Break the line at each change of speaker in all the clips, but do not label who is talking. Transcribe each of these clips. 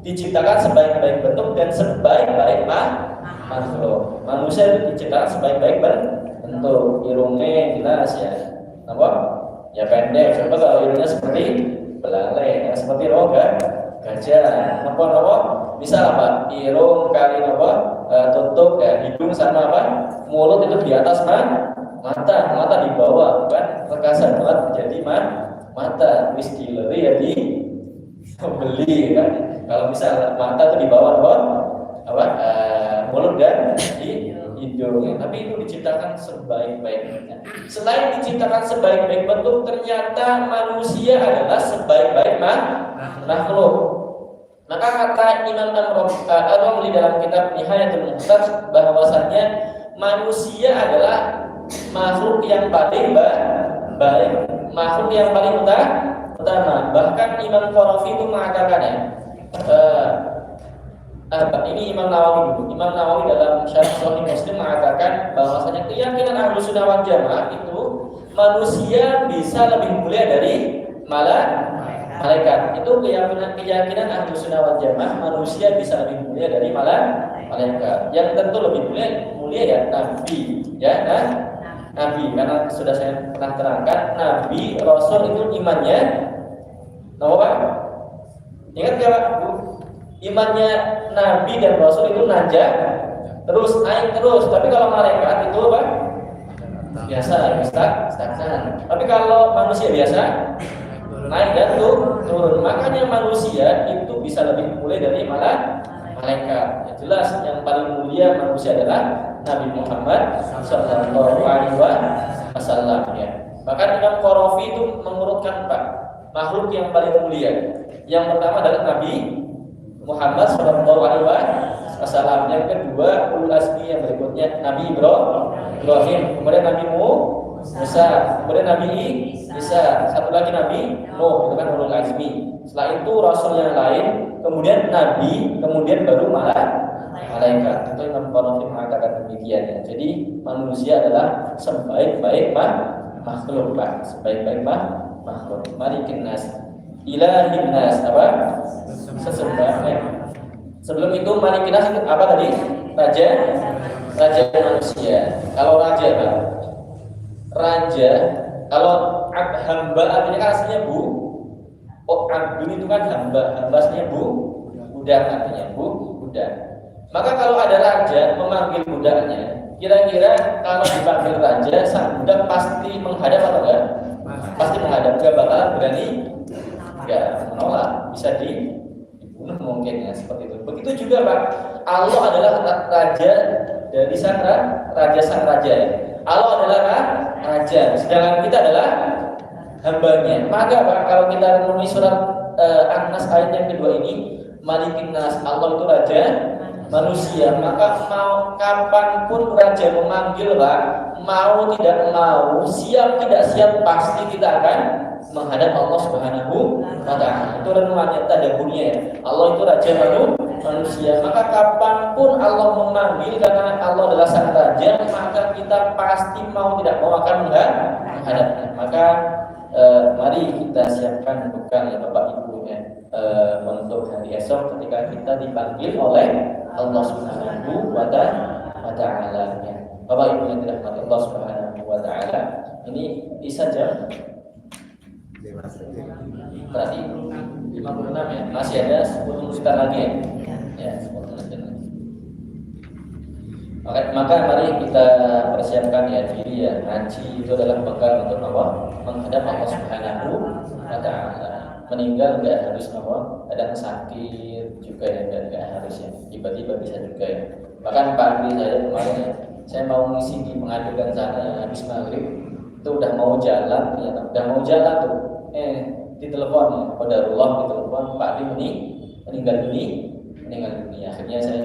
diciptakan sebaik-baik bentuk dan sebaik-baik makhluk. Manusia itu diciptakan sebaik-baik bentuk, irungnya jelas ya, apa? Ya pendek. Coba kalau irungnya seperti belalai, ya, seperti roga gajah, apa? Misal apa? Irung kali apa? Tutup ya, hidung sama apa? Mulut itu di atas mata di bawah, kan? Perkasa banget menjadi mata. Wis dileri ya di beli kan. Kalau misal mata itu di bawah apa? Mulut dan di hidung. Tapi itu diciptakan sebaik-baiknya. Selain diciptakan sebaik-baik bentuk, ternyata manusia adalah sebaik-baik makhluk. Maka kata Imam Ar-Ramli dalam kitab Nihayatul Muhtaj bahwasannya manusia adalah makhluk yang paling baik, makhluk yang paling utama. Bahkan Imam Qarafi itu mengatakan ya, ini Imam Nawawi dalam Syarh Sahih Muslim mengatakan bahwasanya keyakinan Ahlus Sunnah wal Jamaah itu manusia bisa lebih mulia dari malaikat. Itu keyakinan Ahlus Sunnah wal Jamaah, manusia bisa lebih mulia dari malaikat. Yang tentu lebih mulia ya nabi, ya kan? Nabi, karena sudah saya pernah terangkan, nabi, rasul itu imannya apa? Ingat ya Pak? Imannya nabi dan rasul itu naik terus. Tapi kalau malaikat itu apa? Biasa, stagnan. Tapi kalau manusia biasa naik dan turun. Makanya manusia itu bisa lebih mulia dari malaikat. Ya, jelas yang paling mulia manusia adalah Nabi Muhammad Sallallahu Alaihi Wasallam. Ya. Bahkan Imam Qarafi itu mengurutkan makhluk yang paling mulia. Yang pertama adalah Nabi Muhammad Sallallahu Alaihi Wasallam. Yang kedua ulul azmi, yang berikutnya Nabi Ibrahim, kemudian Nabi Musa, kemudian Nabi Isa, satu lagi Nabi Nuh, itu kan ulul azmi. Setelah itu rasul yang lain, kemudian nabi, kemudian baru malaikat. Itu Imam Qarafi mengatakan demikian ya. Jadi manusia adalah sebaik-baik makhluk, sebaik-baik makhluk. Malikin nas, ilahin nas, apa? Sesembahan. Sebelum itu malikin nas apa tadi? Raja manusia. Kalau raja Pak, kalau hamba artinya kan aslinya abdun itu kan hamba aslinya budak artinya budak. Maka kalau ada raja memanggil budaknya, kira-kira kalau dipanggil raja, sang budak pasti menghadap atau enggak? Pasti menghadap, enggak bakalan berani menolak, bisa dibunuh mungkin ya, seperti itu. Begitu juga Pak, Allah adalah raja dari sang raja ya. Allah adalah raja, sedangkan kita adalah hambanya. Maka Pak, kalau kita renungi surat An-Nas ayat yang kedua ini, Malikin Nas, Allah itu raja manusia. Maka mau kapanpun raja memanggil Pak, mau tidak mau, siap tidak siap, pasti kita akan menghadap Allah Subhanahu wa Ta'ala. Itu renungannya, tadaburnya ya. Allah itu raja manusia. Maka kapanpun Allah memanggil, karena Allah adalah sang raja, maka kita pasti mau tidak mau akan menghadapnya. Maka mari kita siapkan bekal ya Bapak Ibu ya, untuk hari esok ketika kita dipanggil oleh Allah Subhanahu wa Ta'ala ya. Bapak Ibu yang dirahmati Allah Subhanahu wa Ta'ala, ini bisa jam berarti 56 ya, masih ada 10 menit lagi ya. Ya, 10 menit lagi. Maka mari kita persiapkan ya diri ya, haji itu adalah bekal untuk Allah menghadap Allah Subhanahu wa Ta'ala. Meninggal enggak harus kadang sakit juga ya, enggak harus ya, tiba-tiba bisa juga ya. Bahkan pagi saya kemarin ya, saya mau ngisi di Pengadukan sana habis maghrib itu udah mau jalan tuh ditelepon ya, qadarullah ditelepon Pak Di meninggal dunia. Akhirnya saya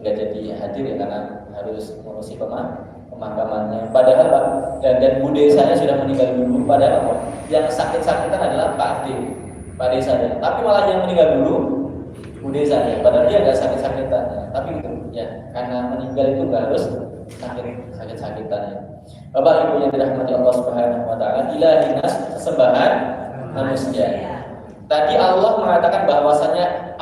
enggak jadi hadir ya, karena harus ngurusi pemakamannya. Padahal Pak dan bude saya sudah meninggal dulu. Padahal yang sakit-sakitan adalah Pak D saya. Tapi malah yang meninggal dulu bude saya. Padahal dia nggak sakit-sakitan. Ya. Tapi gitu ya, karena meninggal itu nggak harus sakit-sakitan ya. Bapak Ibu yang dirahmati Allah Subhanahu wa Ta'ala, ilahinas, sesembahan manusia. Tadi Allah mengatakan bahwasanya